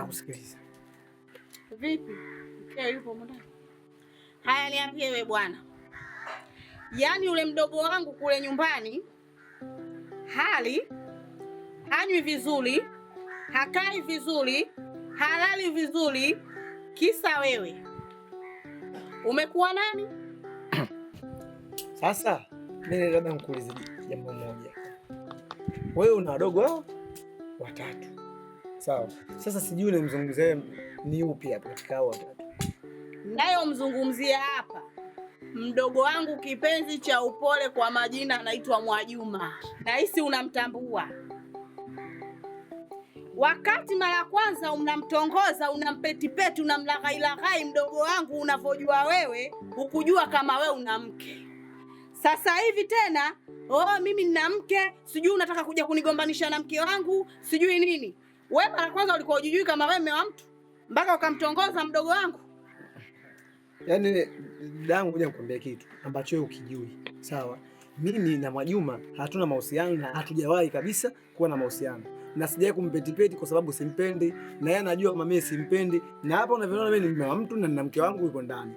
nakusikiliza. Vipi? Mkeo yupo mbona? Haya niambie wewe bwana. Yaani yule mdogo wangu kule nyumbani hanywi vizuri, hakai vizuri, halali vizuri, kisa wewe. Umekuwa nani? Sasa mimi labda nikuulize jambo moja. Wewe una wadogo wao watatu. Sawa. Sasa sijui unamzungumzia ni upi hapa katika hao watatu? Nayo mzungumzia hapa mdogo wangu kipenzi cha upole, kwa majina anaitwa Mwajuma. Nahisi unamtambua. Wakati mara kwanza unamtongoza, unampetipeti, unamlaghai mdogo wangu, unavyojua wewe, hukujua kama wewe una mke. Sasa hivi tena, mimi nina mke, sijui unataka kuja kunigombanisha na mke wangu, sijui nini. Wewe mara kwanza ulikuwa hujui kama wewe mume wa mtu mpaka ukamtongoza mdogo wangu? Yaani dangu, ngoja nikwambie kitu ambacho wewe ukijui. Sawa? Mimi na Mwajuma hatuna mahusiano na hatujawahi kabisa kuwa na mahusiano. Na sijawahi kumpetipeti kwa sababu simpendi, na yeye anajua kama mimi simpendi. Na hapa unavyoona mimi ni mume wa mtu na nina mke wangu yuko ndani.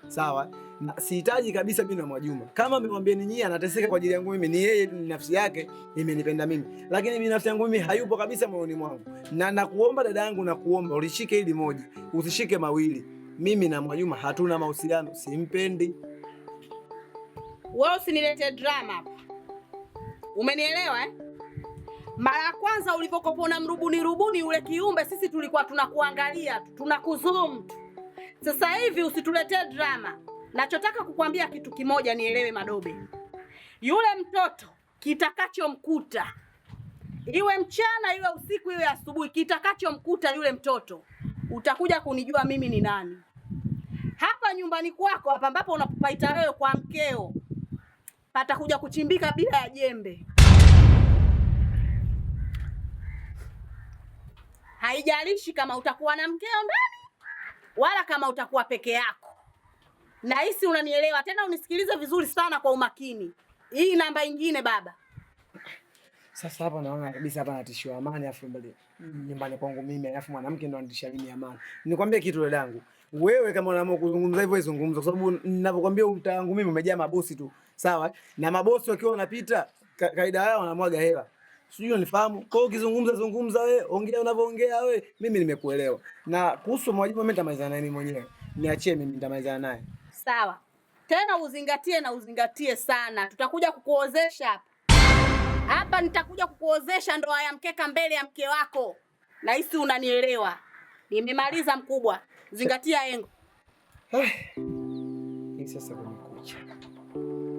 Sawa? Na sihitaji kabisa mimi na Mwajuma. Kama amemwambia ninyi anateseka kwa ajili yangu mimi, ni yeye nafsi yake imenipenda mimi. Lakini mimi nafsi yangu mimi hayupo kabisa moyoni mwangu. Na nakuomba dada yangu, nakuomba ulishike hili moja, usishike mawili. Mimi na Mwajuma hatuna mahusiano, simpendi. Wewe usinilete drama hapa. Umenielewa eh? Mara kwanza ulipokopona rubuni ule kiumbe, sisi tulikuwa tunakuangalia tu, tunakuzoom tu. Sasa hivi usituletee drama. Nachotaka kukwambia kitu kimoja, nielewe Madobe. Yule mtoto kitakachomkuta, iwe mchana iwe usiku iwe asubuhi, kitakachomkuta yule mtoto, utakuja kunijua mimi ni nani. Hapa nyumbani kwako hapa ambapo unapaita wewe kwa mkeo, patakuja kuchimbika bila ya jembe. Haijalishi kama utakuwa na mkeo ndani wala kama utakuwa peke yako. Nahisi unanielewa. Tena unisikilize vizuri sana kwa umakini. Hii namba nyingine baba. Sasa hapa naona kabisa hapa natishiwa amani, afu mbele nyumbani kwangu mimi, alafu mwanamke ndo anatishia mimi amani. Nikwambie kitu dadangu. Wewe kama unaamua kuzungumza hivyo zungumza, kwa sababu ninapokuambia mtaa wangu mimi umejaa mabosi tu. Sawa? Na mabosi wakiwa wanapita kaida yao wanamwaga hela. Sijui unifahamu. Kwa hiyo ukizungumza zungumza wewe, ongea unavyoongea wewe, mimi nimekuelewa. Na kuhusu Mwajuma mimi nitamalizana naye mwenyewe. Niachie mimi nitamalizana naye. Sawa. Tena uzingatie sana. Tutakuja kukuozesha hapa. Hapa nitakuja kukuozesha ndoa ya mkeka mbele ya mke wako. Nahisi unanielewa. Nimemaliza mkubwa. Zingatia engo. Hii sasa kumekucha.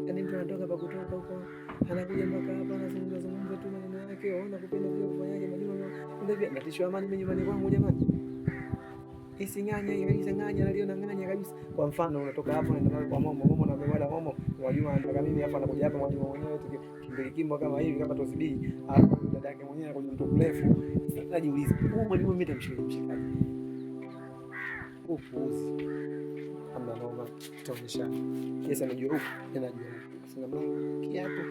Yaani mtu anatoka hapa kutoka huko, anakuja mpaka hapa anazungumza tu maneno yake, ona kupenda vile kufanyaje Mwajuma. Ndio natishwa amani mimi nyumbani kwangu jamani. Isinganya kabisa, nganya naliona nganya kabisa. Kwa mfano unatoka hapo unaenda kwa momo na bwana momo, Mwajuma anataka mimi hapa, anakuja hapa Mwajuma mwenyewe tukimbilikimbo kama hivi kama tosibili, hapo dada yake mwenyewe anakuja mtu mrefu. Najiuliza, Mwajuma mimi nitamshikaje? Upuuzi. Amna noma, tutaonyesha. Kesa najua huko, ninajua. Sina mlango kiapo.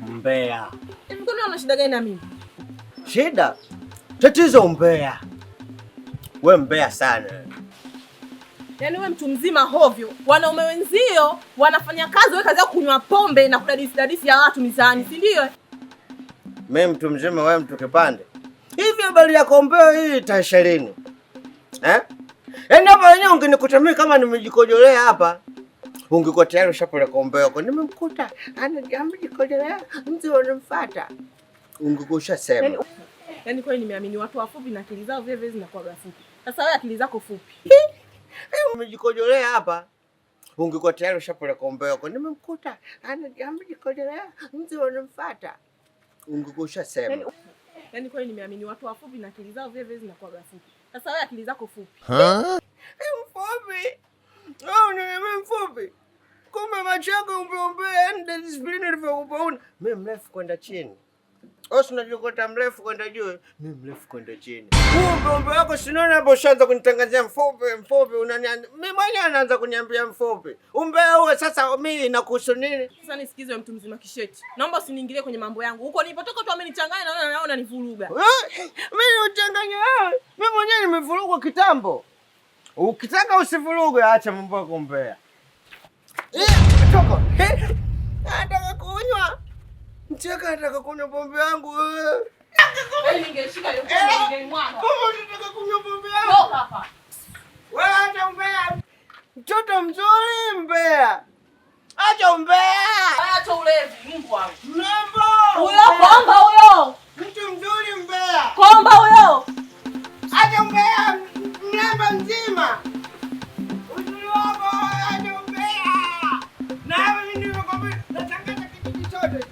Mbea. Hivi kuna una shida gani na mimi? Shida? Tatizo mbea. We mbea sana. Yaani we mtu mzima hovyo. Wanaume wenzio wanafanya kazi, wewe kazi yako kunywa pombe na kudadisi ya watu mitaani, si ndio? Mimi mtu mzima, wewe mtu kipande. Hivi habari ya kombeo hii tasharini. Yaani hapa wenyewe ungenikuta mimi kama nimejikojolea hapa. Ungekuwa tayari ushapeleka kombeo yako. Nimemkuta amejikojolea, mtu anamfuata. Ungekuwa ushasema. Yaani kwani nimeamini watu wafupi na akili zao vile vile zinakuwa fupi. Sasa wewe akili zako fupi. Umejikojolea hapa. Ungekuwa tayari ushapeleka kombeo yako. Nimemkuta amejikojolea, mtu anamfuata. ungekosha sema. Yaani kweli nimeamini watu wafupi na akili zao vile vile zinakuwa fupi. Sasa wewe akili zako fupi. Mfupi. Oh, ni mfupi. Kumbe macho yako umbeombea ndio discipline ilivyokupauna. Mimi mrefu kwenda chini. Osi unajikota mrefu kwenda juu. Mimi mrefu kwenda chini. Umbe wako sinaona hapo ushaanza kunitangazia mfupi unaniambia. Mimi mwenyewe anaanza kuniambia mfupi. Umbe huo sasa mimi nakuhusu nini? Sasa nisikize mtu mzima kisheti. Naomba usiniingilie kwenye mambo yangu. Huko nilipotoka tu amenichanganya na naona nivuruga. Mimi uchanganya wewe. Mimi mwenyewe nimevurugwa kitambo. Ukitaka usivuruge acha mambo yako mbea. Toka. Nataka kunywa. Mcheka nataka kunywa pombe yangu wewe. Wewe ningeshika hiyo pombe ningemwaga. Kama unataka kunywa pombe yangu. Toka hapa. Wewe acha umbea. Mtoto mzuri mbea. Acha umbea. Acha ulevi, mbwa. Mrembo. Huyo komba huyo. Mtu mzuri mbea. Komba huyo. Acha umbea. Mrembo mzima. Uzuri wako acha umbea. Na mimi nimekwambia natangaza kijiji chote.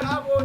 Hapo